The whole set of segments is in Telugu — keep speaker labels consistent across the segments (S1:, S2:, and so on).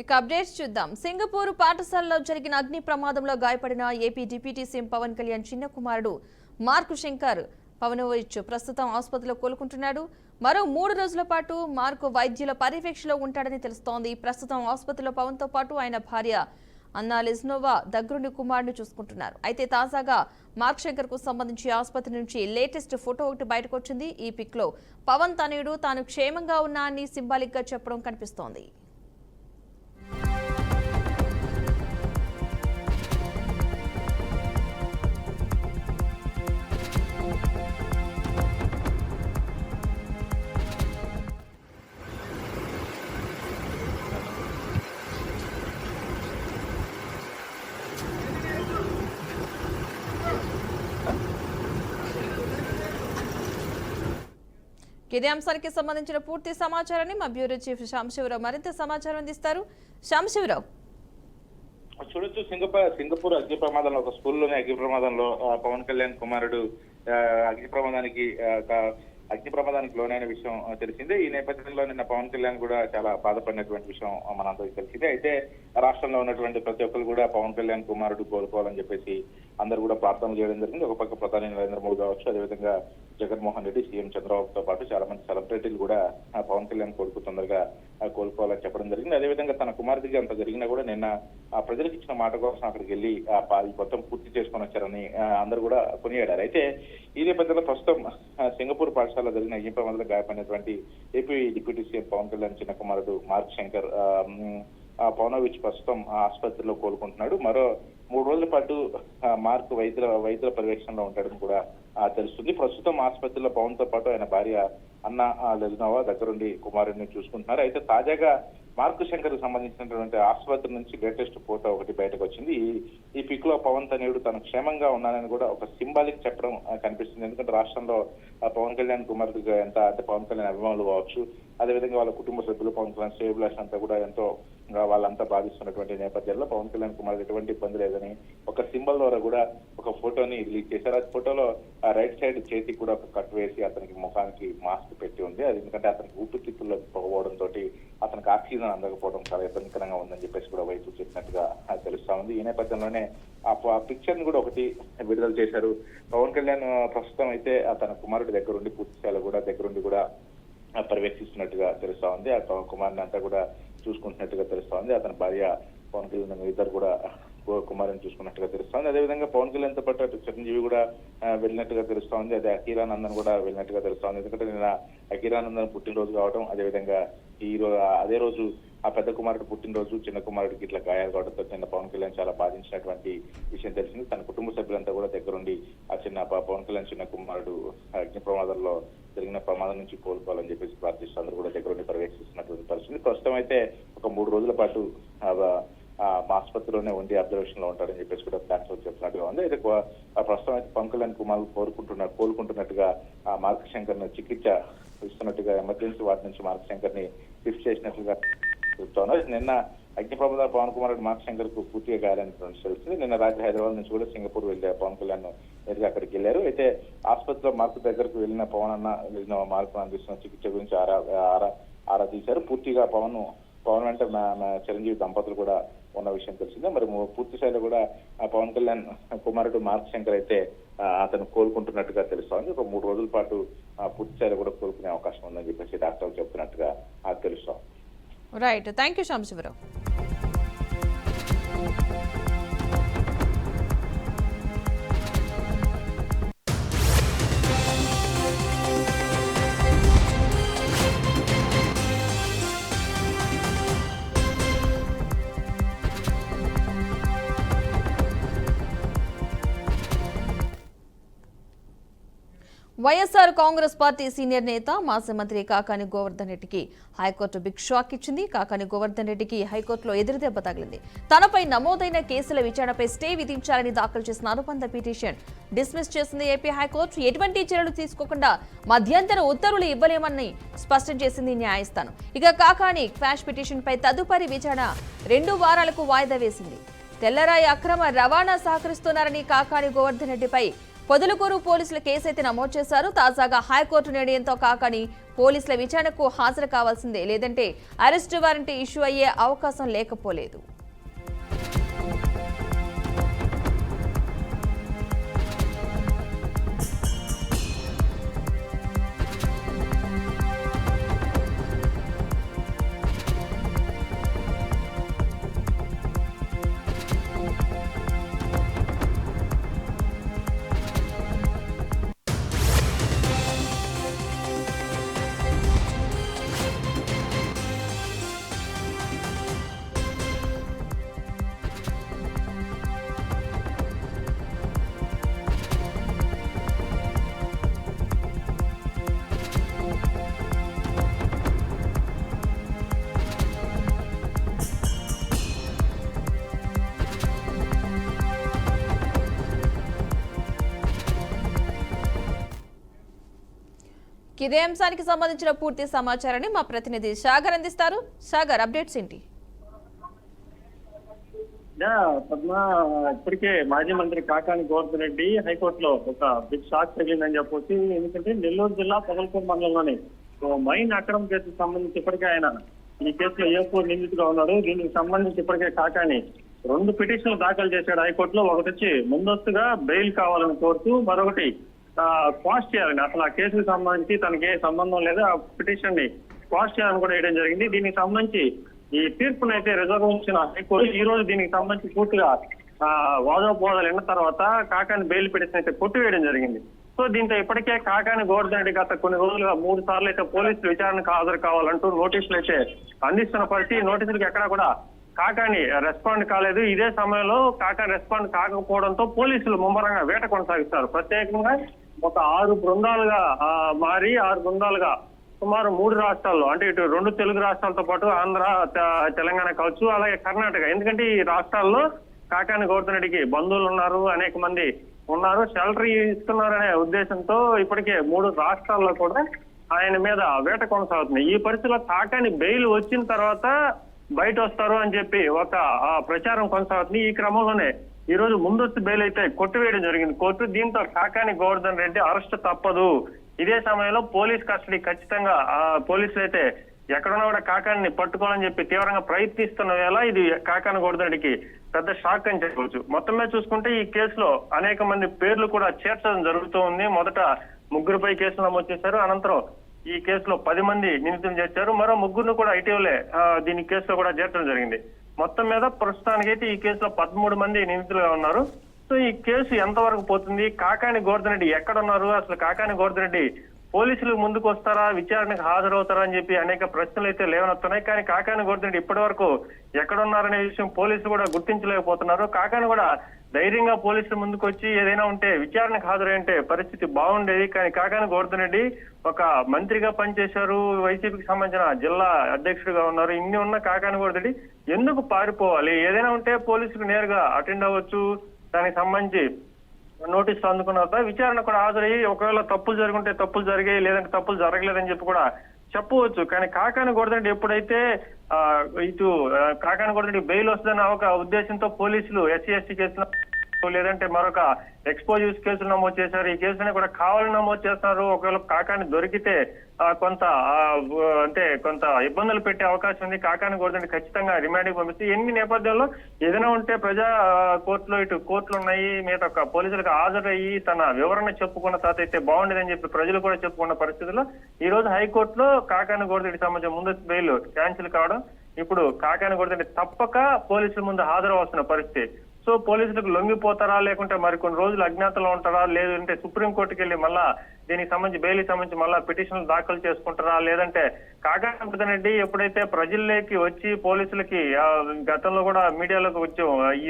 S1: ఇక అప్డేట్స్ చూద్దాం. సింగపూర్ పాఠశాలలో జరిగిన అగ్ని ప్రమాదంలో గాయపడిన AP deputy CM Pawan Kalyan చిన్న కుమారుడు మార్కు శంకర్ పవనోవిచ్ ప్రస్తుతం ఆసుపత్రిలో కోలుకుంటున్నాడు. మరో 3 రోజుల పాటు మార్కు వైద్యుల పర్యవేక్షణలో ఉంటాడని తెలుస్తోంది. ప్రస్తుతం ఆసుపత్రిలో పవన్ తో పాటు ఆయన భార్య అన్నా లెజ్నోవా దగ్గరుండి కుమారుడిని చూసుకుంటున్నారు. అయితే తాజాగా మార్క్ శంకర్ కు సంబంధించి ఆసుపత్రి నుంచి లేటెస్ట్ ఫోటో ఒకటి బయటకు వచ్చింది. ఈ పిక్ లో పవన్ తనయుడు తాను క్షేమంగా ఉన్నా అని సింబాలిక్ గా చెప్పడం కనిపిస్తోంది. ఇదే అంశానికి సంబంధించిన పూర్తి సమాచారాన్ని మా బ్యూరో చీఫ్ శాంశివరావు మరింత సమాచారం అందిస్తారు. శాంశివరావు,
S2: చూడొచ్చు, సింగపూర్ అగ్ని ప్రమాదంలో ఒక స్కూల్లోనే అగ్ని ప్రమాదంలో పవన్ కళ్యాణ్ కుమారుడు అగ్ని ప్రమాదానికి లోనైన విషయం తెలిసిందే. ఈ నేపథ్యంలో నిన్న పవన్ కళ్యాణ్ కూడా చాలా బాధపడినటువంటి విషయం మనందరికీ తెలిసిందే. అయితే రాష్ట్రంలో ఉన్నటువంటి ప్రతి ఒక్కరు కూడా పవన్ కళ్యాణ్ కుమారుడు కోలుకోవాలని చెప్పేసి అందరూ కూడా ప్రార్థనలు చేయడం జరిగింది. ఒక పక్క ప్రధాని నరేంద్ర మోదీ కావచ్చు, అదేవిధంగా జగన్మోహన్ రెడ్డి, సీఎం చంద్రబాబుతో పాటు చాలా మంది సెలబ్రిటీలు కూడా పవన్ కళ్యాణ్ కొడుకు తొందరగా కోలుకోవాలని చెప్పడం జరిగింది. అదేవిధంగా తన కుమారుడికి అంత జరిగినా కూడా నిన్న ప్రజలకు ఇచ్చిన మాట కోసం అక్కడికి వెళ్ళి మొత్తం పూర్తి చేసుకొని వచ్చారని అందరూ కూడా కొనియాడారు. అయితే ఈ నేపథ్యంలో ప్రస్తుతం సింగపూర్ పాఠశాలలో జరిగిన అగ్ని ప్రమాదంలో గాయపడినటువంటి AP deputy CM Pawan Kalyan చిన్న కుమారుడు మార్క్ శంకర్ పవనోవిచ్ ప్రస్తుతం ఆసుపత్రిలో కోలుకుంటున్నాడు. మరో 3 రోజుల పాటు మార్క్ వైద్యుల పర్యవేక్షణలో ఉంటాడని కూడా తెలుస్తుంది. ప్రస్తుతం ఆసుపత్రిలో పవన్ తో పాటు ఆయన భార్య అన్నా లెజ్నోవా దగ్గరుండి కుమారుడిని చూసుకుంటున్నారు. అయితే తాజాగా మార్కు శంకర్ కు సంబంధించినటువంటి ఆసుపత్రి నుంచి లేటెస్ట్ ఫోటో ఒకటి బయటకు వచ్చింది. ఈ పిక్ లో పవన్ తనయుడు తను క్షేమంగా ఉన్నానని కూడా ఒక సింబాలిక్ చెప్పడం కనిపిస్తుంది. ఎందుకంటే రాష్ట్రంలో పవన్ కళ్యాణ్ కుమారుడిగా ఎంత అంటే పవన్ కళ్యాణ్ అభిమానులు కావచ్చు, అదేవిధంగా వాళ్ళ కుటుంబ సభ్యులు, పవన్ కళ్యాణ్ శ్రేయభిలాష్ అంతా కూడా ఎంతో వాళ్ళంతా బాధిస్తున్నటువంటి నేపథ్యంలో పవన్ కళ్యాణ్ కుమారుడు ఎటువంటి ఇబ్బంది లేదని ఒక సింబల్ ద్వారా కూడా ఒక ఫోటోని రిలీజ్ చేశారు. ఆ ఫోటోలో రైట్ సైడ్ చేతికి కూడా ఒక కట్ వేసి అతనికి ముఖానికి మాస్క్ పెట్టి ఉంది. అది ఎందుకంటే అతనికి ఊపిరితిత్తుల్లోకి పోవడంతో అతనికి ఆక్సిజన్ అందకపోవడం చాలా ఇబ్బందికరంగా ఉందని చెప్పేసి కూడా వైద్యులు చెప్పినట్టుగా తెలుస్తా ఉంది. ఈ నేపథ్యంలోనే ఆ పిక్చర్ ని కూడా ఒకటి విడుదల చేశారు. పవన్ కళ్యాణ్ ప్రస్తుతం అయితే తన కుమారుడి దగ్గరుండి పూర్తిస్థాయిలో కూడా దగ్గరుండి కూడా పర్యవేక్షిస్తున్నట్టుగా తెలుస్తా ఉంది. ఆ కుమారుని అంతా కూడా చూసుకుంటున్నట్టుగా తెలుస్తా ఉంది. అతని భార్య పవన్ కళ్యాణ్ ఇద్దరు కూడా కుమారుని చూసుకున్నట్టుగా తెలుస్తోంది. అదేవిధంగా పవన్ కళ్యాణ్ తో పాటు అటు చిరంజీవి కూడా వెళ్ళినట్టుగా తెలుస్తోంది. అదే అఖీరానందన్ కూడా వెళ్ళినట్టుగా తెలుస్తోంది. ఎందుకంటే నిన్న అఖీరానందన్ పుట్టినరోజు కావడం, అదేవిధంగా అదే రోజు ఆ పెద్ద కుమారుడు పుట్టినరోజు, చిన్న కుమారుడికి ఇట్లా గాయాలు కావడంతో నిన్న పవన్ కళ్యాణ్ చాలా బాధించినటువంటి విషయం తెలిసింది. తన కుటుంబ సభ్యులంతా కూడా దగ్గరుండి పవన్ కళ్యాణ్ చిన్న కుమారుడు అగ్ని ప్రమాదంలో జరిగిన ప్రమాదం నుంచి కోలుకోవాలని చెప్పేసి ప్రార్థిస్తూ అందరూ కూడా దగ్గరుండి పర్యవేక్షిస్తున్నటువంటి పరిస్థితి. ప్రస్తుతం అయితే ఒక 3 రోజుల పాటు ఆసుపత్రిలోనే ఉండి అబ్జర్వేషన్ లో ఉంటాడని చెప్పేసి కూడా డాక్టర్ చెప్పినట్టుగా ఉంది. అయితే ప్రస్తుతం అయితే పవన్ కళ్యాణ్ కుమారుడు కోలుకుంటున్నట్టుగా మార్క్ శంకర్ ను చికిత్స ఇస్తున్నట్టుగా ఎమర్జెన్సీ వార్డు నుంచి మార్క్ శంకర్ ని షిఫ్ట్ చేసినట్లుగా చెప్తున్నారు. నిన్న అగ్ని ప్రమాదాలు పవన్ కుమారుడు మార్క్ శంకర్ కు పూర్తిగా గాయాలని తెలుస్తుంది. నిన్న రాత్రి హైదరాబాద్ నుంచి కూడా సింగపూర్ వెళ్ళే పవన్ కళ్యాణ్ నేరుగా అక్కడికి వెళ్లారు. అయితే ఆసుపత్రిలో మార్క్ దగ్గరకు వెళ్ళిన పవన్ అన్న వెళ్ళిన మార్క్ అందిస్తున్న చికిత్స గురించి ఆరా తీశారు. పూర్తిగా పవన్ వెంట చిరంజీవి దంపతులు కూడా ఉన్న విషయం తెలిసిందే. మరి పూర్తి స్థాయిలో కూడా పవన్ కళ్యాణ్ కుమారుడు మార్క్ శంకర్ అయితే అతను కోలుకుంటున్నట్టుగా తెలుస్తోంది. ఒక 3 రోజుల పాటు పూర్తి స్థాయిలో కూడా కోలుకునే అవకాశం ఉందని చెప్పేసి డాక్టర్లు చెప్తున్నట్టుగా తెలుస్తోంది.
S1: Right, thank you Samsivarao. YSR Congress party senior నేత మాజీ మంత్రి కాకాని గోవర్ధన్ రెడ్డికి హైకోర్టు బిగ్ షాక్ ఇచ్చింది. కాకాని గోవర్ధన్ రెడ్డికి హైకోర్టులో ఎదురుదెబ్బ తగిలింది. తనపై నమోదైన కేసుల విచారణపై స్టే విధించాలని దాఖలు చేసిన అనుబంధ పిటిషన్ డిస్మిస్ చేసింది ఏపీ హైకోర్టు. ఎటువంటి చర్యలు తీసుకోకుండా మధ్యంతర ఉత్తర్వులు ఇవ్వలేమని స్పష్టం చేసింది న్యాయస్థానం. ఇక కాకాని క్వాష్ పిటిషన్ పై తదుపరి విచారణ 2 వారాలకు వాయిదా వేసింది. తెల్లరాయి అక్రమ రవాణా సహకరిస్తున్నారని కాకాని గోవర్ధన్ రెడ్డిపై పొదలకూరు పోలీసులు కేసు అయితే నమోదు చేశారు. తాజాగా హైకోర్టు నిర్ణయంతో కాకాని పోలీసుల విచారణకు హాజరు కావాల్సిందే, లేదంటే అరెస్టు వారెంట్ ఇష్యూ అయ్యే అవకాశం లేకపోలేదు. ఇదే అంశానికి సంబంధించిన పూర్తి సమాచారాన్ని మా ప్రతినిధి సాగర్ అందిస్తారు. సాగర్, అప్డేట్స్ ఏంటి?
S3: పద్మ, ఇప్పటికే మాజీ మంత్రి కాకాని గోవర్ధన్ రెడ్డి హైకోర్టులో ఒక బిగ్ షాక్ తగిలిందని చెప్పొచ్చు. ఎందుకంటే నెల్లూరు జిల్లా పొదలకూరు మండలంలోని మైన్ అక్రమ కేసుకు సంబంధించి ఇప్పటికే ఆయన ఈ కేసులో ఏపూర్ నిందితుగా ఉన్నాడు. దీనికి సంబంధించి ఇప్పటికే కాకాని 2 పిటిషన్లు దాఖలు చేశాడు హైకోర్టులో. ఒకటి వచ్చి ముందస్తుగా బెయిల్ కావాలని కోరుతూ, మరొకటి క్వాష్ చేయాలని, అసలు ఆ కేసుకు సంబంధించి తనకి ఏ సంబంధం లేదు, ఆ పిటిషన్ ని క్వాష్ చేయాలని కూడా వేయడం జరిగింది. దీనికి సంబంధించి ఈ తీర్పును అయితే రిజర్వ్ ఉంచిన హైకోర్టు ఈ రోజు దీనికి సంబంధించి పూర్తిగా వాదోపవాదాలు విన్న తర్వాత కాకాని బెయిల్ పిటిషన్ అయితే కొట్టివేయడం జరిగింది. సో దీంతో ఇప్పటికే కాకాని గోవర్ధన్ రెడ్డి గత కొన్ని రోజులుగా 3 సార్లు అయితే పోలీసులు విచారణకు హాజరు కావాలంటూ నోటీసులు అయితే అందిస్తున్న పరిస్థితి. నోటీసులకు ఎక్కడా కూడా కాకాని రెస్పాండ్ కాలేదు. ఇదే సమయంలో కాకాని రెస్పాండ్ కాకపోవడంతో పోలీసులు ముమ్మరంగా వేట కొనసాగిస్తారు. ప్రత్యేకంగా ఒక 6 బృందాలుగా మారి 6 బృందాలుగా సుమారు 3 రాష్ట్రాల్లో, అంటే ఇటు 2 తెలుగు రాష్ట్రాలతో పాటు ఆంధ్ర, తెలంగాణ కావచ్చు, అలాగే కర్ణాటక, ఎందుకంటే ఈ రాష్ట్రాల్లో కాకాని గోవర్ధన్ రెడ్డికి బంధువులు ఉన్నారు, అనేక మంది ఉన్నారు, షెల్టర్ ఇస్తున్నారనే ఉద్దేశంతో ఇప్పటికే 3 రాష్ట్రాల్లో కూడా ఆయన మీద వేట కొనసాగుతుంది. ఈ పరిస్థితిలో కాకాని బెయిల్ వచ్చిన తర్వాత బయట వస్తారు అని చెప్పి ఒక ప్రచారం కొనసాగుతుంది. ఈ క్రమంలోనే ఈ రోజు ముందస్తు బెయిల్ అయితే కొట్టివేయడం జరిగింది కోర్టు. దీంతో కాకాని గోవర్ధన్ రెడ్డి అరెస్ట్ తప్పదు. ఇదే సమయంలో పోలీస్ కస్టడీ ఖచ్చితంగా పోలీసులు అయితే ఎక్కడున్నా కూడా కాకాని పట్టుకోవాలని చెప్పి తీవ్రంగా ప్రయత్నిస్తున్న వేళ ఇది కాకాని గోవర్ధన్ రెడ్డికి పెద్ద షాక్ అని చెప్పవచ్చు. మొత్తం మీద చూసుకుంటే ఈ కేసులో అనేక మంది పేర్లు కూడా చేర్చడం జరుగుతూ ఉంది. మొదట 3పై కేసులు నమోదు చేశారు. అనంతరం ఈ కేసులో 10 మంది నిందితులు చేర్చారు. మరో 3 కూడా ఇటీవలే దీని కేసులో కూడా చేర్చడం జరిగింది. మొత్తం మీద ప్రస్తుతానికైతే ఈ కేసులో 13 మంది నిందితులుగా ఉన్నారు. సో ఈ కేసు ఎంతవరకు పోతుంది, కాకాని గోవర్ధన్ రెడ్డి ఎక్కడున్నారు, అసలు కాకాని గోవర్ధన్ రెడ్డి పోలీసులు ముందుకు వస్తారా, విచారణకు హాజరవుతారా అని చెప్పి అనేక ప్రశ్నలు అయితే లేవనెత్తున్నాయి. కానీ కాకాని గోవర్ధన్ రెడ్డి ఇప్పటి వరకు ఎక్కడున్నారనే విషయం పోలీసులు కూడా గుర్తించలేకపోతున్నారు. కాకాని కూడా ధైర్యంగా పోలీసుల ముందుకు వచ్చి ఏదైనా ఉంటే విచారణకు హాజరైంటే పరిస్థితి బాగుండేది. కానీ కాకాని గోవర్ధన్ రెడ్డి ఒక మంత్రిగా పనిచేశారు, వైసీపీకి సంబంధించిన జిల్లా అధ్యక్షుడిగా ఉన్నారు. ఇన్ని ఉన్న కాకాని గోవర్ధన్ రెడ్డి ఎందుకు పారిపోవాలి? ఏదైనా ఉంటే పోలీసులు నేరుగా అటెండ్ అవ్వచ్చు. దానికి సంబంధించి నోటీసులు అందుకున్న తర్వాత విచారణ కూడా హాజరయ్యి ఒకవేళ తప్పులు జరుగుంటే తప్పులు జరిగాయి, లేదంటే తప్పులు జరగలేదని చెప్పి కూడా చెప్పవచ్చు. కానీ కాకాని గోవర్ధన్ రెడ్డి ఎప్పుడైతే ఇటు కాకాని గోవర్ధన్ రెడ్డి బెయిల్ వస్తుందన్న ఒక ఉద్దేశంతో పోలీసులు SC/ST కేసులు లేదంటే మరొక ఎక్స్పోజివ్స్ కేసులు నమోదు చేశారు. ఈ కేసులని కూడా కావాలని నమోదు చేస్తున్నారు. ఒకవేళ కాకాని దొరికితే కొంత ఇబ్బందులు పెట్టే అవకాశం ఉంది. కాకాని గోవర్ధన్ రెడ్డి ఖచ్చితంగా రిమాండ్కి పంపిస్తే ఎన్ని నేపథ్యంలో ఏదైనా ఉంటే ప్రజా కోర్టులో ఇటు కోర్టులు ఉన్నాయి, మీద ఒక పోలీసులకు హాజరయ్యి తన వివరణ చెప్పుకున్న తర్వాత అయితే బాగుండేదని చెప్పి ప్రజలు కూడా చెప్పుకున్న పరిస్థితుల్లో ఈ రోజు హైకోర్టులో కాకాని గోవర్ధన్ రెడ్డి సంబంధించిన ముందస్తు బెయిల్ క్యాన్సిల్ కావడం, ఇప్పుడు కాకాని గోవర్ధన్ రెడ్డి తప్పక పోలీసుల ముందు హాజరవలసిన పరిస్థితి. సో పోలీసులకు లొంగిపోతారా, లేకుంటే మరికొన్ని రోజులు అజ్ఞాతంలో ఉంటారా, లేదంటే సుప్రీంకోర్టుకి వెళ్ళి మళ్ళా దీనికి సంబంధించి బెయిల్ సంబంధించి మళ్ళా పిటిషన్లు దాఖలు చేసుకుంటారా, లేదంటే కాకాని గోవర్ధన్ రెడ్డి ఎప్పుడైతే ప్రజల్లోకి వచ్చి పోలీసులకి గతంలో కూడా మీడియాలోకి వచ్చి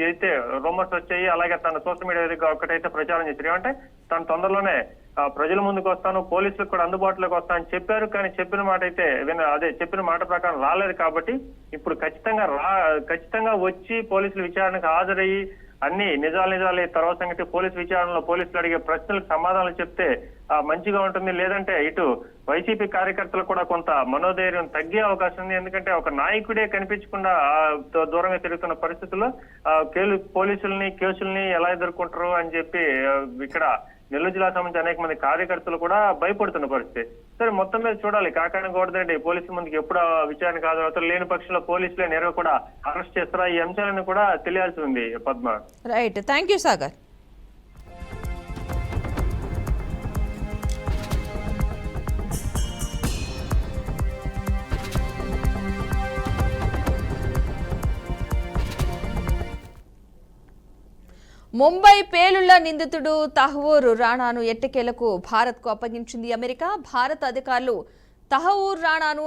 S3: అయితే రూమర్స్ వచ్చాయి, అలాగే తన సోషల్ మీడియా దగ్గర ఒకటైతే ప్రచారం చేశారు. ఏమంటే తను తొందరలోనే ప్రజల ముందుకు వస్తాను, పోలీసులకు కూడా అందుబాటులోకి వస్తానని చెప్పారు. కానీ చెప్పిన మాట అయితే చెప్పిన మాట ప్రకారం రాలేదు. కాబట్టి ఇప్పుడు ఖచ్చితంగా వచ్చి పోలీసులు విచారణకు హాజరయ్యి అన్ని నిజాలే తర్వాత సంగతి పోలీసు విచారణలో పోలీసులు అడిగే ప్రశ్నలకు సమాధానాలు చెప్తే మంచిగా ఉంటుంది. లేదంటే ఇటు వైసీపీ కార్యకర్తలు కూడా కొంత మనోధైర్యం తగ్గే అవకాశం ఉంది. ఎందుకంటే ఒక నాయకుడే కనిపించకుండా దూరంగా తిరుగుతున్న పరిస్థితుల్లో పోలీసుల్ని కేసుల్ని ఎలా ఎదుర్కొంటారు అని చెప్పి ఇక్కడ నెల్లూరు జిల్లా సంబంధించి అనేక మంది కార్యకర్తలు కూడా భయపడుతున్న పరిస్థితి. సరే, మొత్తం మీద చూడాలి. కాకాని గోవర్ధన్ రెడ్డి పోలీసుల ముందుకు ఎప్పుడు విచారణకు హాజరవుతారు, లేని పక్షంలో పోలీసులే నేరుగా కూడా అరెస్ట్ చేస్తారా, ఈ అంశాలను కూడా తెలియాల్సి ఉంది Padma.
S1: Right, thank you Sagar. Mumbai పేలుళ్ల నిందితుడు తహవూర్ రాణాను ఎట్టకేలకు భారత్కు అప్పగించింది అమెరికా. భారత్ అధికారులు తహవూర్ రాణాను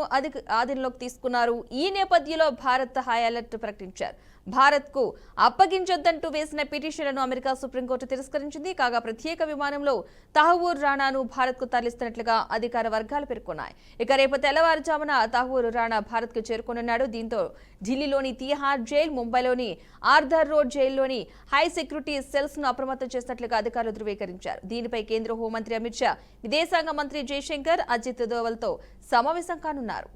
S1: ఆధీనంలోకి తీసుకున్నారు. ఈ నేపథ్యంలో భారత్ హై అలర్ట్ ప్రకటించారు. భారత్కు అప్పగించొద్దంటూ వేసిన పిటిషన్లను అమెరికా సుప్రీంకోర్టు తిరస్కరించింది. కాగా ప్రత్యేక విమానంలో తహవూర్ రాణాను భారత్కు తరలిస్తున్నట్లుగా అధికార వర్గాలు పేర్కొన్నాయి. ఇక రేపు తెల్లవారుజామున తహవూర్ రాణా భారత్కు చేరుకోనున్నాడు. దీంతో ఢిల్లీలోని తిహార్ జైల్, ముంబైలోని ఆర్థర్ రోడ్ జైల్లోని హై సెక్యూరిటీ సెల్స్ ను అప్రమత్తం చేసినట్లుగా అధికారులు ధృవీకరించారు. దీనిపై కేంద్ర హోంమంత్రి అమిత్ షా, విదేశాంగ మంత్రి జయశంకర్, అజిత్ దోవల్తో సమావేశం కానున్నారు.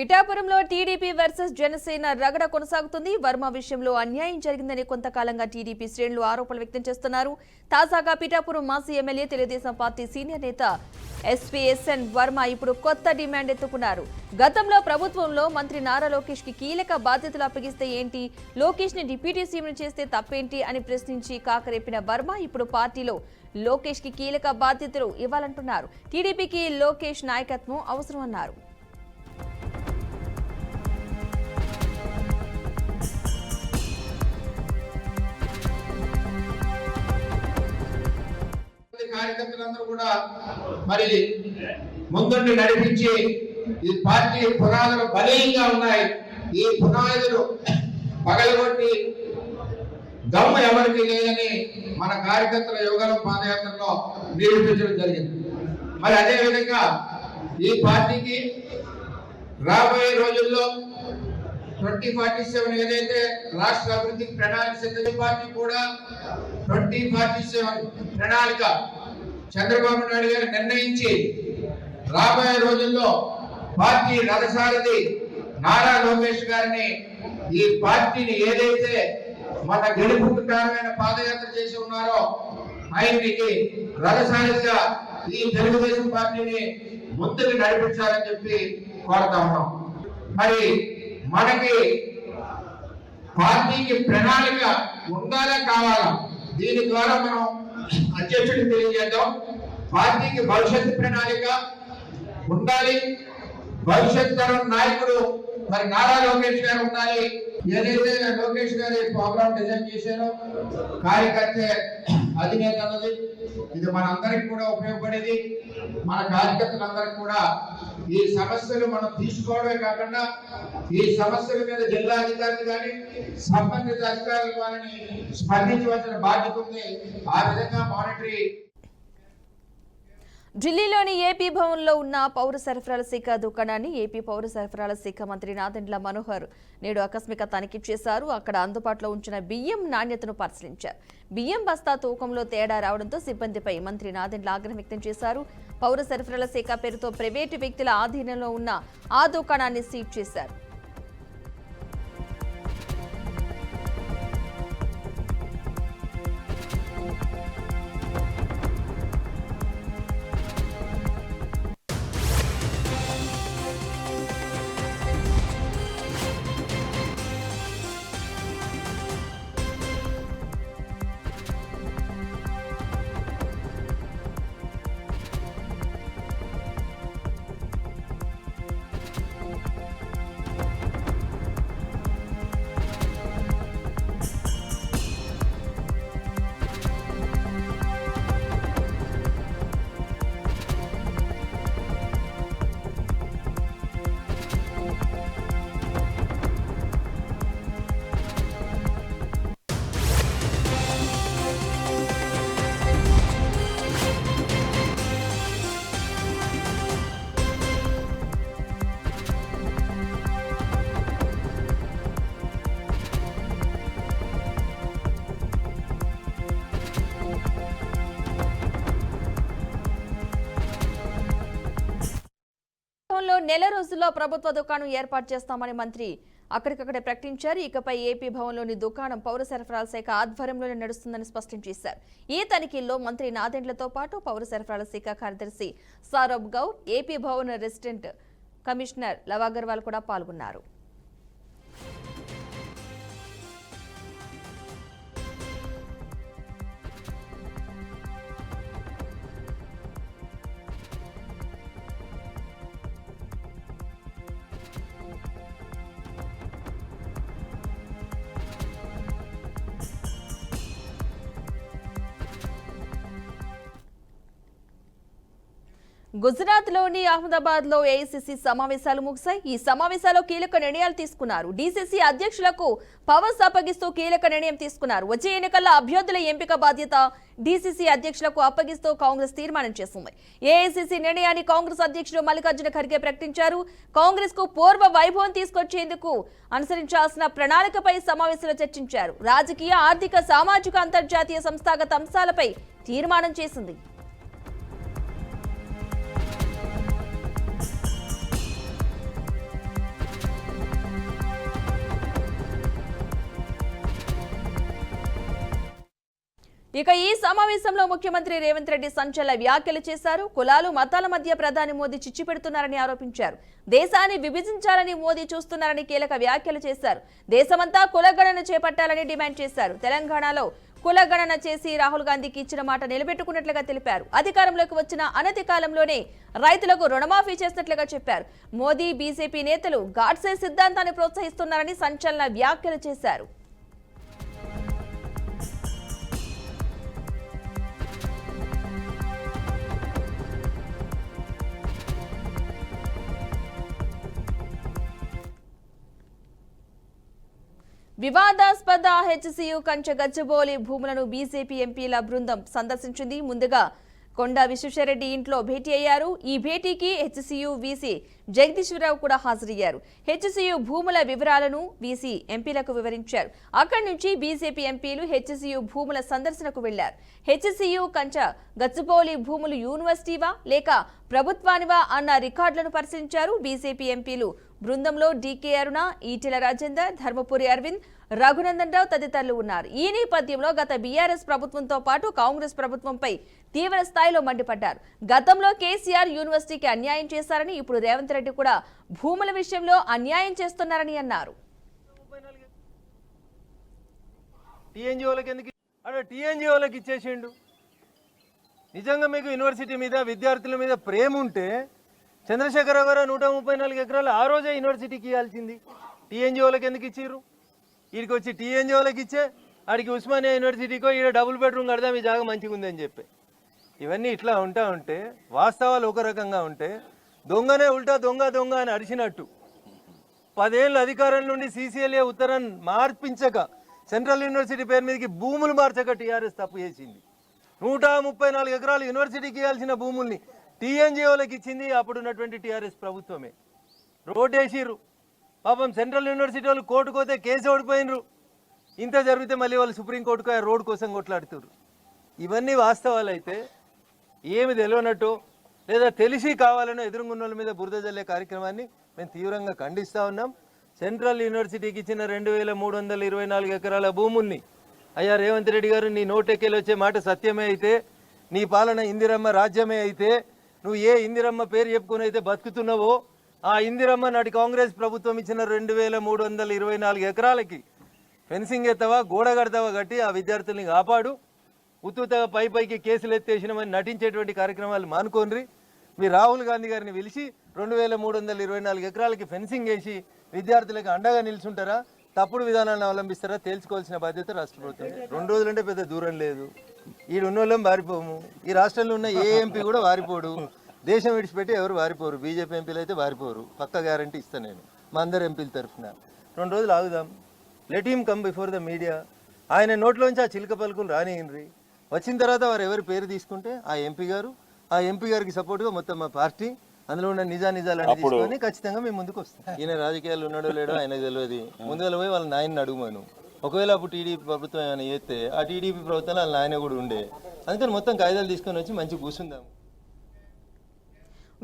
S1: పిఠాపురంలో టీడీపీ వర్సెస్ జనసేన రగడ కొనసాగుతుంది. వర్మ విషయంలో అన్యాయం జరిగిందని కొంతకాలంగా టీడీపీ శ్రేణులు ఆరోపణలు వ్యక్తం చేస్తున్నారు. తాజాగా పిఠాపురం మాజీ ఎమ్మెల్యే, తెలుగుదేశం పార్టీ సీనియర్ నేత ఎస్పీఎస్ఎన్ వర్మ ఇప్పుడు కొత్త డిమాండ్ ఎత్తుకున్నారు. గతంలో ప్రభుత్వంలో మంత్రి నారా లోకేష్ కి కీలక బాధ్యతలు అప్పగిస్తే ఏంటి, లోకేష్ ని డిప్యూటీ సీఎం చేస్తే తప్పేంటి అని ప్రశ్నించి కాకరేపిన వర్మ ఇప్పుడు పార్టీలో లోకేష్ కి కీలక బాధ్యతలు ఇవ్వాలంటున్నారు. టీడీపీకి లోకేష్ నాయకత్వం అవసరం అన్నారు.
S4: కార్యకర్తలందరూ కూడా మరి ముందుండి నడిపించి ఈ పార్టీ పునాదులు బలీయంగా ఉన్నాయి. ఈ పునాదులు పగలగొట్టి దమ్ము ఎవరికి లేదని మన కార్యకర్తల యువగలం పాదయాత్రలో నిరూపించడం జరిగింది. మరి అదే విధంగా ఈ పార్టీకి రాబోయే రోజుల్లో 2047 ఏదైతే రాష్ట్ర అభివృద్ధికి ప్రణాళిక సిద్ధ పార్టీ కూడా 2047 ప్రణాళిక చంద్రబాబు నాయుడు గారు నిర్ణయించి రాబోయే రోజుల్లో పార్టీ రథసారథి నారా లోకేష్ గారిని ఈ పార్టీని ఏదైతే మన గెలుపుకు కారణమైన పాదయాత్ర చేసి ఉన్నారో ఆయనకి రథసారథిగా ఈ తెలుగుదేశం పార్టీని ముందుకు నడిపించాలని చెప్పి కోరుతా ఉన్నాం. మరి మనకి పార్టీకి ప్రణాళిక ఉండాలా కావాలా, దీని ద్వారా మనం అధ్యక్షుడికి తెలియజేద్దాం. పార్టీకి భవిష్యత్తు ప్రణాళిక ఉండాలి. భవిష్యత్ తరం నాయకుడు మరి నారా లోకేష్ గారు ఉండాలి. ఏదైతే లోకేష్ గారి ప్రోగ్రామ్ డిజైన్ చేశారో కార్యకర్త అధినేత అన్నది ఇది మనందరికి కూడా ఉపయోగపడేది. మన కార్యకర్తలందరికీ కూడా ఈ సమస్యలు మనం తీసుకోవడమే కాకుండా ఈ సమస్యల మీద జిల్లా అధికారులు కానీ సంబంధిత అధికారులు కానీ స్పందించవలసిన బాధ్యత ఉంది. ఆ విధంగా మానిటరీ.
S1: ఢిల్లీలోని ఏపీ భవన్లో ఉన్న పౌర సరఫరాల శాఖ దుకాణాన్ని ఏపీ పౌర సరఫరాల శాఖ మంత్రి నాదెండ్ల మనోహర్ నేడు ఆకస్మిక తనిఖీ చేశారు. అక్కడ అందుబాటులో ఉంచిన బియ్యం నాణ్యతను పరిశీలించారు. బియ్యం బస్తా తూకంలో తేడా రావడంతో సిబ్బందిపై మంత్రి నాదెండ్ల ఆగ్రహం వ్యక్తం చేశారు. పౌర సరఫరాల శాఖ పేరుతో ప్రైవేటు వ్యక్తుల ఆధీనంలో ఉన్న ఆ దుకాణాన్ని సీజ్ చేశారు. నెల రోజుల్లో ప్రభుత్వ దుకాణం ఏర్పాటు చేస్తామని మంత్రి అక్కడికక్కడే ప్రకటించారు. ఇకపై ఏపీ భవన్లోని దుకాణం పౌర సరఫరాల శాఖ ఆధ్వర్యంలోనే నడుస్తుందని స్పష్టం చేశారు. ఈ తనిఖీల్లో మంత్రి నాదెండ్లతో పాటు పౌర సరఫరాల శాఖ కార్యదర్శి Saurabh Gaur, AP Bhavan resident commissioner Lav Agarwal కూడా పాల్గొన్నారు. గుజరాత్లోని అహ్మదాబాద్లో ఏఐసీసీ సమావేశాలు ముగిశాయి. ఈ సమావేశాల్లో కీలక నిర్ణయాలు తీసుకున్నారు. డీసీసీ అధ్యక్షులకు పవర్స్ అప్పగిస్తూ కీలక నిర్ణయం తీసుకున్నారు. వచ్చే ఎన్నికల్లో అభ్యర్థుల ఎంపిక బాధ్యత డీసీసీ అధ్యక్షులకు అప్పగిస్తూ కాంగ్రెస్ తీర్మానం చేసింది. ఏఐసీసీ నిర్ణయాన్ని కాంగ్రెస్ అధ్యక్షుడు మల్లికార్జున ఖర్గే ప్రకటించారు. కాంగ్రెస్ కు పూర్వ వైభవం తీసుకొచ్చేందుకు అనుసరించాల్సిన ప్రణాళికపై సమావేశంలో చర్చించారు. రాజకీయ, ఆర్థిక, సామాజిక, అంతర్జాతీయ సంస్థాగత అంశాలపై తీర్మానం చేసింది. ఇక ఈ సమావేశంలో ముఖ్యమంత్రి రేవంత్ రెడ్డి సంచలన వ్యాఖ్యలు చేశారు. కులాలు, మతాల మధ్య ప్రధాని మోదీ చిచ్చు పెడుతున్నారని ఆరోపించారు. దేశాన్ని విభజించాలని మోదీ చూస్తున్నారని కీలక వ్యాఖ్యలు చేశారు. దేశమంతా కులగణన చేపట్టాలని డిమాండ్ చేశారు. తెలంగాణలో కులగణన చేసి రాహుల్ గాంధీకి ఇచ్చిన మాట నిలబెట్టుకున్నట్లుగా తెలిపారు. అధికారంలోకి వచ్చిన అనతి కాలంలోనే రైతులకు రుణమాఫీ చేసినట్లుగా చెప్పారు. మోదీ, బీజేపీ నేతలు గాడ్సే సిద్ధాంతాన్ని ప్రోత్సహిస్తున్నారని సంచలన వ్యాఖ్యలు చేశారు. వివాదాస్పద హెచ్సియు కంచె గచ్చిబౌలి భూములను బీజేపీ ఎంపీల బృందం సందర్శించింది. ముందుగా కొండా విశ్వేశ్వరరెడ్డి ఇంట్లో భేటీ అయ్యారు. ఈ భేటీకి హెచ్సియు వీసీ జగదీశ్వరరావు కూడా హాజరయ్యారు. హెచ్సియు భూముల వివరాలను వీసీ ఎంపీలకు వివరించారు. అక్కడి నుంచి బీజేపీ ఎంపీలు హెచ్సియు భూముల సందర్శనకు వెళ్లారు. హెచ్సియు కంచె గచ్చిబౌలి భూములు యూనివర్సిటీవా లేక ప్రభుత్వానివా అన్న రికార్డులను పరిశీలించారు. బీజేపీ ఎంపీలు బృందంలో డీకే అరుణ, ఈటెల రాజేందర్, ధర్మపురి అరవింద్, రఘునందన్ రావు తదితరులు ఉన్నారు. ఈ నేపథ్యంలో గత బీఆర్ఎస్ ప్రభుత్వంతో పాటు కాంగ్రెస్ ప్రభుత్వంపై తీవ్ర స్థాయిలో మండిపడ్డారు. గతంలో కేసీఆర్ యూనివర్సిటీకి అన్యాయం చేశారని, ఇప్పుడు రేవంత్ రెడ్డి కూడా భూముల విషయంలో అన్యాయం చేస్తున్నారని అన్నారు.
S5: టీఎన్జిఓలకు ఇచ్చేసిండు. నిజంగా మీకు యూనివర్సిటీ మీద, విద్యార్థుల మీద ప్రేమ ఉంటే చంద్రశేఖరరావు గారు 134 ఎకరాలు ఆ రోజే యూనివర్సిటీకి ఇవ్వాల్సింది. టీఎన్జిఓలకు ఎందుకు ఇచ్చిర్రు? వీడికి వచ్చి టీఎన్జిఓలకు ఇచ్చే ఆడికి ఉస్మానియా యూనివర్సిటీకో ఈడ డబుల్ బెడ్రూమ్ కడదాం, ఈ జాగా మంచిగా ఉందని చెప్పి. ఇవన్నీ ఇట్లా ఉంటా ఉంటే, వాస్తవాలు ఒక రకంగా ఉంటే, దొంగనే ఉల్టా దొంగ దొంగ అని అరిచినట్టు 10 ఏళ్ళ అధికారం నుండి సీసీఎల్ఏ ఉత్తరాన్ని మార్పించక, సెంట్రల్ యూనివర్సిటీ పేరు మీదకి భూములు మార్చక టీఆర్ఎస్ తప్పు చేసింది. 134 ఎకరాలు యూనివర్సిటీకి ఇవ్వాల్సిన భూముల్ని టీఎన్జిఓలకు ఇచ్చింది అప్పుడున్నటువంటి టీఆర్ఎస్ ప్రభుత్వమే. రోడ్ వేసిర్రు. పాపం సెంట్రల్ యూనివర్సిటీ వాళ్ళు కోర్టుకు పోతే కేసు ఓడిపోయినరు. ఇంత జరిగితే మళ్ళీ వాళ్ళు సుప్రీంకోర్టుకు రోడ్ కోసం కొట్లాడుతున్నారు. ఇవన్నీ వాస్తవాలు అయితే ఏమి తెలియనట్టు లేదా తెలిసి కావాలనో ఎదురుగున్న వాళ్ళ మీద బురద జల్లే కార్యక్రమాన్ని మేము తీవ్రంగా ఖండిస్తూ ఉన్నాం. సెంట్రల్ యూనివర్సిటీకి ఇచ్చిన 2324 ఎకరాల భూముల్ని అయ్యా రేవంత్ రెడ్డి గారు, నీ నోటెక్కేలు వచ్చే మాట సత్యమే అయితే, నీ పాలన ఇందిరమ్మ రాజ్యమే అయితే, నువ్వు ఏ ఇందిరమ్మ పేరు చెప్పుకొని అయితే బతుకుతున్నావో ఆ ఇందిరమ్మ నాటి కాంగ్రెస్ ప్రభుత్వం ఇచ్చిన 2324 ఎకరాలకి ఫెన్సింగ్ ఎత్తవా, గోడ కడతావా కట్టి ఆ విద్యార్థుల్ని కాపాడు. ఉత్తుతగా పైకి కేసులు ఎత్తేసినామని నటించేటువంటి కార్యక్రమాలు మానుకోండి. మీ రాహుల్ గాంధీ గారిని పిలిచి 2324 ఎకరాలకి ఫెన్సింగ్ వేసి విద్యార్థులకు అండగా నిల్చుంటారా, తప్పుడు విధానాలను అవలంబిస్తారా తేల్చుకోవాల్సిన బాధ్యత రాష్ట్ర ప్రభుత్వం. 2 రోజులంటే పెద్ద దూరం లేదు. ఈ ఉన్నోళ్ళం వారిపోము. ఈ రాష్ట్రంలో ఉన్న ఏ ఎంపీ కూడా వారిపోడు. దేశం విడిచిపెట్టి ఎవరు వారిపోరు. బీజేపీ ఎంపీలు అయితే వారిపోరు, పక్క గ్యారంటీ ఇస్తాను నేను మా అందరు ఎంపీల తరఫున. 2 రోజులు ఆగుదాం. Let him come before the media. ఆయన నోట్లోంచి ఆ చిలుక పలుకులు రానియండి. వచ్చిన తర్వాత వారు ఎవరి పేరు తీసుకుంటే ఆ ఎంపీ గారికి సపోర్ట్గా మొత్తం మా పార్టీ అందులో ఉన్న నిజాలు తీసుకొని ఖచ్చితంగా మేము ముందుకు వస్తాం. ఈయన రాజకీయాలు ఉన్నాడో లేడో ఆయనకు తెలియదు. ముందుగా పోయి వాళ్ళ నాయన్ని అడుగుమాను. ఒకవేళ అప్పుడు టీడీపీ ప్రభుత్వం ఏమైనా చేస్తే ఆ టీడీపీ ప్రభుత్వంలో వాళ్ళ నాయన కూడా ఉండే. అందుకని మొత్తం కాయిదాలు తీసుకొని వచ్చి మంచిగా కూర్చుందాం.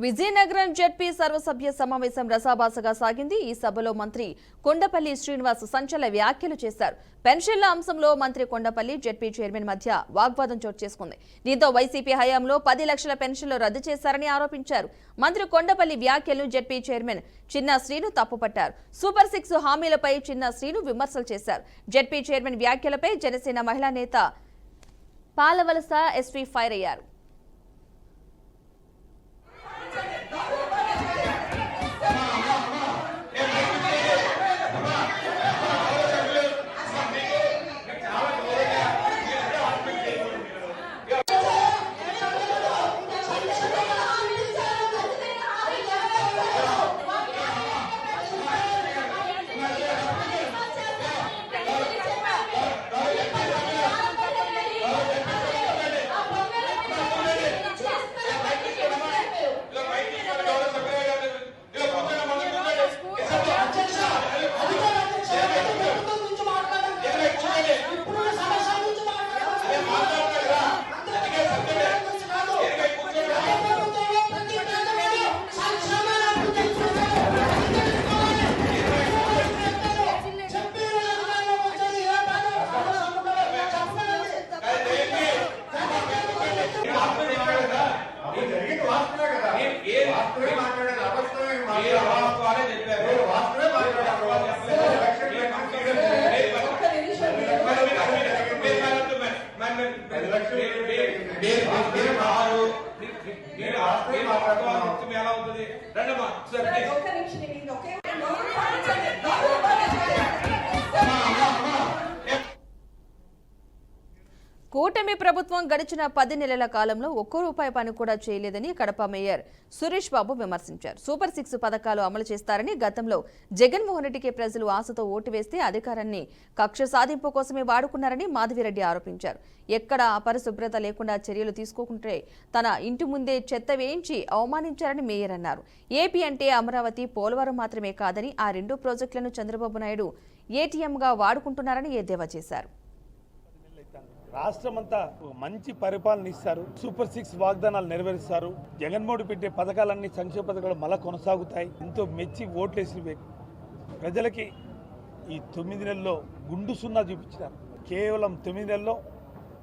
S1: విజయనగరం జెడ్పీ సర్వసభ్య సమావేశం రసాభాసగా సాగింది. ఈ సభలో మంత్రి కొండపల్లి శ్రీనివాస్ సంచలన వ్యాఖ్యలు చేశారు. పెన్షన్ల అంశంలో మంత్రి కొండపల్లి జెడ్పీ చైర్మన్ మధ్య వాగ్వాదం చోటు చేసుకుంది. దీంతో వైసీపీ హయాంలో 10 లక్షల పెన్షన్లు రద్దు చేశారని ఆరోపించారు. మంత్రి కొండపల్లి వ్యాఖ్యలను జెడ్పీ చైర్మన్ చిన్న శ్రీను తప్పుపట్టారు. సూపర్ 6 హామీలపై చిన్న శ్రీను విమర్శలు చేశారు. జెడ్పీ చైర్మన్ వ్యాఖ్యలపై జనసేన మహిళా నేత పాలవలస ఎస్పీ ఫైర్ అయ్యారు. కూటమి ప్రభుత్వం గడిచిన 10 నెలల కాలంలో ఒక్క రూపాయి పని కూడా చేయలేదని కడప మేయర్ సురేష్ బాబు విమర్శించారు. సూపర్ 6 పథకాలు అమలు చేస్తారని గతంలో జగన్మోహన్ రెడ్డికి ప్రజలు ఆశతో ఓటు వేస్తే అధికారాన్ని కక్ష సాధింపు కోసమే వాడుకున్నారని మాధవిరెడ్డి ఆరోపించారు. ఎక్కడ అపరిశుభ్రత లేకుండా చర్యలు తీసుకోకుంటే తన ఇంటి ముందే చెత్త వేయించి అవమానించారని మేయర్ అన్నారు. ఏపీ అంటే అమరావతి, పోలవరం మాత్రమే కాదని ఆ 2 ప్రాజెక్టులను చంద్రబాబు నాయుడు ఏటీఎంగా వాడుకుంటున్నారని ఎద్దేవా చేశారు.
S6: రాష్ట్రమంతా మంచి పరిపాలన ఇస్తారు. సూపర్ 6 వాగ్దానాలు నెరవేరుస్తారు. జగన్మోహన్ పెట్టే పథకాలన్నీ సంక్షేమ పథకాలు మళ్ళా కొనసాగుతాయి. ఎంతో మెచ్చి ఓట్లేసి ప్రజలకి ఈ 9 నెలల్లో గుండు సున్నా చూపించినారు. కేవలం 9 నెలల్లో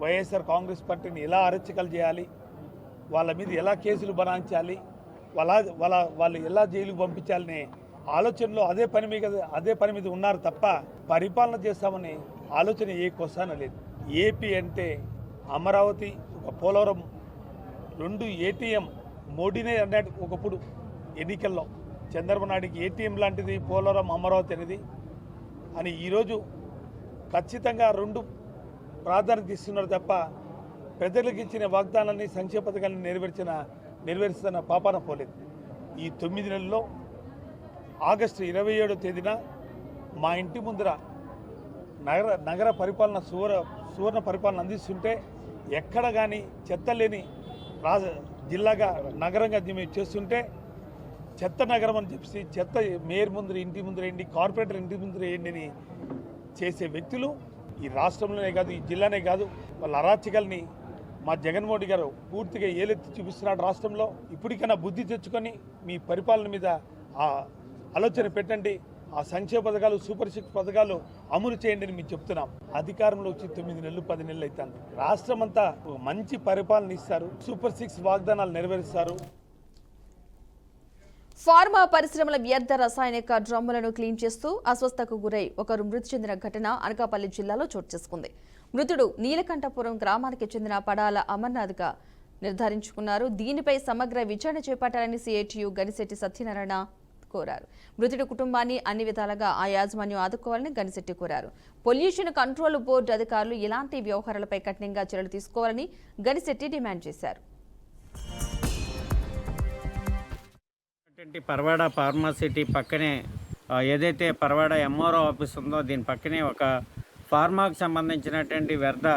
S6: వైఎస్ఆర్ కాంగ్రెస్ పార్టీని ఎలా అరచకాలు చేయాలి, వాళ్ళ మీద ఎలా కేసులు బనాయించాలి, వాళ్ళు ఎలా జైలుకు పంపించాలనే ఆలోచనలో అదే పని మీద ఉన్నారు తప్ప పరిపాలన చేస్తామని ఆలోచన ఏ కొసాన లేదు. ఏపీ అంటే అమరావతి, ఒక పోలవరం, 2 ఏటీఎం. మోడీనే అన్నాడు ఒకప్పుడు ఎన్నికల్లో, చంద్రబాబు నాయుడికి ఏటీఎం లాంటిది పోలవరం, అమరావతి అనేది అని. ఈరోజు ఖచ్చితంగా 2 ప్రాధాన్యత ఇస్తున్నారు తప్ప ప్రజలకు ఇచ్చిన వాగ్దానాన్ని, సంక్షేమ పథకాన్ని నెరవేరుస్తున్న పాపాన పోలేదు. ఈ 9 నెలల్లో ఆగస్టు 27వ తేదీన మా ఇంటి ముందర నగర పరిపాలన సువర్ణ పరిపాలన అందిస్తుంటే ఎక్కడ కానీ చెత్త లేని జిల్లాగా నగరంగా చేస్తుంటే చెత్త నగరం అని చెప్పి చెత్త మేయర్ ముందర ఇంటి ముందర వేయండి, కార్పొరేటర్ ఇంటి ముందర వేయండి అని చేసే వ్యక్తులు ఈ రాష్ట్రంలోనే కాదు, ఈ జిల్లానే కాదు. వాళ్ళ అరాచకాల్ని మా జగన్మోహన్ రెడ్డి గారు పూర్తిగా ఏలెత్తి చూపిస్తున్నాడు రాష్ట్రంలో. ఇప్పటికైనా బుద్ధి తెచ్చుకొని మీ పరిపాలన మీద ఆలోచన పెట్టండి. ఆ సంక్షేమ పథకాలు, సూపర్ 6 పథకాలు అమలు చేయండి అని మేము చెప్తున్నాం. అధికారంలో వచ్చి 9 నెలలు 10 నెలలు అవుతుంది. రాష్ట్రమంతా మంచి పరిపాలన ఇస్తారు. సూపర్ 6 వాగ్దానాలు నెరవేరుస్తారు.
S1: ఫార్మా పరిశ్రమల వ్యర్థ రసాయనిక డ్రమ్ములను క్లీన్ చేస్తూ అస్వస్థకు గురై ఒకరు మృతి చెందిన ఘటన అనకాపల్లి జిల్లాలో చోటు చేసుకుంది. మృతుడు నీలకంఠపురం గ్రామానికి చెందిన పడాల అమర్నాథ్గా నిర్ధారించుకున్నారు. దీనిపై సమగ్ర విచారణ చేపట్టాలని సిఐటియు గనిశెట్టి సత్యనారాయణ కోరారు. మృతుడి కుటుంబాన్ని అన్ని విధాలుగా ఆ యాజమాన్యం ఆదుకోవాలని గనిశెట్టి కోరారు. పొల్యూషన్ కంట్రోల్ బోర్డు అధికారులు ఇలాంటి వ్యవహారాలపై కఠినంగా చర్యలు తీసుకోవాలని గనిశెట్టి డిమాండ్ చేశారు.
S7: పర్వాడ ఫార్మాసిటీ పక్కనే ఏదైతే పర్వాడ ఎంఆర్ఓ ఆఫీస్ ఉందో దీని పక్కనే ఒక ఫార్మాకు సంబంధించినటువంటి వ్యర్థ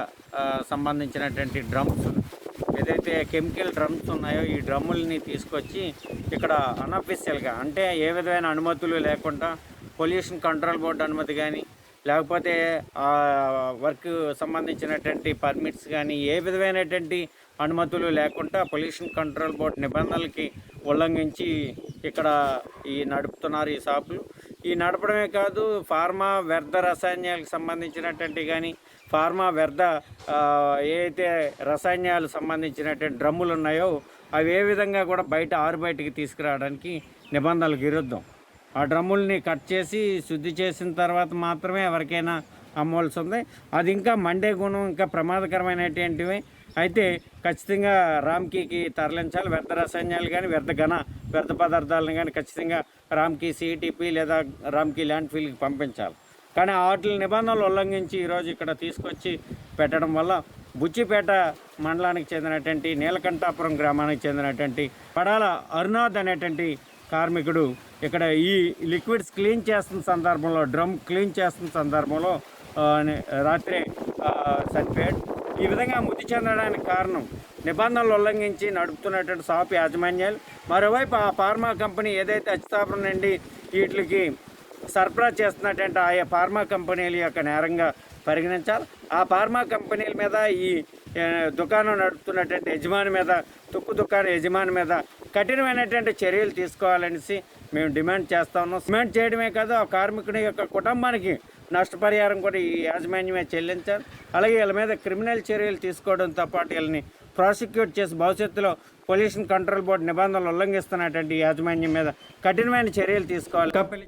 S7: సంబంధించినటువంటి డ్రమ్స్, ఏదైతే కెమికల్ డ్రమ్స్ ఉన్నాయో ఈ డ్రమ్ముల్ని తీసుకొచ్చి ఇక్కడ అన్అఫీషియల్గా, అంటే ఏ విధమైన అనుమతులు లేకుండా, పొల్యూషన్ కంట్రోల్ బోర్డు అనుమతి కానీ లేకపోతే వర్క్ సంబంధించినటువంటి పర్మిట్స్ కానీ ఏ విధమైనటువంటి అనుమతులు లేకుండా పొల్యూషన్ కంట్రోల్ బోర్డు నిబంధనలకి ఉల్లంఘించి ఇక్కడ ఈ నడుపుతున్నారు ఈ షాపులు. ఈ నడపడమే కాదు, ఫార్మా వ్యర్థ రసాయనాలకు సంబంధించినటువంటి కానీ ఫార్మా వ్యర్థ ఏదైతే రసాయనాలు సంబంధించినటువంటి డ్రమ్ములు ఉన్నాయో అవి ఏ విధంగా కూడా బయటికి తీసుకురావడానికి నిబంధనలకు విరుద్ధం. ఆ డ్రమ్ముల్ని కట్ చేసి శుద్ధి చేసిన తర్వాత మాత్రమే ఎవరికైనా అమ్మవలసి ఉంది. అది ఇంకా మండే గుణం, ఇంకా ప్రమాదకరమైనటువంటివి అయితే ఖచ్చితంగా రామ్కీకి తరలించాలి. వ్యర్థ రసాయనాలు కానీ వ్యర్థ పదార్థాలను కానీ ఖచ్చితంగా రామ్కీ సిఈటిపి లేదా రామ్కీ ల్యాండ్ ఫీల్డ్కి పంపించాలి. కానీ వాటి నిబంధనలు ఉల్లంఘించి ఈరోజు ఇక్కడ తీసుకొచ్చి పెట్టడం వల్ల బుచ్చిపేట మండలానికి చెందినటువంటి నీలకంఠాపురం గ్రామానికి చెందినటువంటి పడాల అరునాథ్ అనేటువంటి కార్మికుడు ఇక్కడ ఈ లిక్విడ్స్ క్లీన్ చేస్తున్న సందర్భంలో, డ్రమ్ క్లీన్ చేస్తున్న సందర్భంలో రాత్రి చనిపోయాడు. ఈ విధంగా మృతి చెందడానికి కారణం నిబంధనలు ఉల్లంఘించి నడుపుతున్నటువంటి షాప్ యాజమాన్యాలు. మరోవైపు ఆ ఫార్మా కంపెనీ ఏదైతే అచ్యుతాపురం నుండి వీటికి సరఫరా చేస్తున్నటువంటి ఆయా ఫార్మా కంపెనీల యొక్క నేరంగా పరిగణించాలి. ఆ ఫార్మా కంపెనీల మీద ఈ దుకాణం నడుపుతున్నటువంటి యజమాని మీద, తుక్కు దుకాణం యజమాని మీద కఠినమైనటువంటి చర్యలు తీసుకోవాలనేసి మేము డిమాండ్ చేస్తా ఉన్నాం. డిమాండ్ చేయడమే కాదు, ఆ కార్మికుడి యొక్క కుటుంబానికి నష్టపరిహారం కూడా ఈ యాజమాన్యమే చెల్లించాలి. అలాగే వీళ్ళ మీద క్రిమినల్ చర్యలు తీసుకోవడంతో పాటు వీళ్ళని ప్రాసిక్యూట్ చేసి భవిష్యత్తులో పొల్యూషన్ కంట్రోల్ బోర్డు నిబంధనలు ఉల్లంఘిస్తున్నటువంటి యాజమాన్యం మీద కఠినమైన చర్యలు తీసుకోవాలి.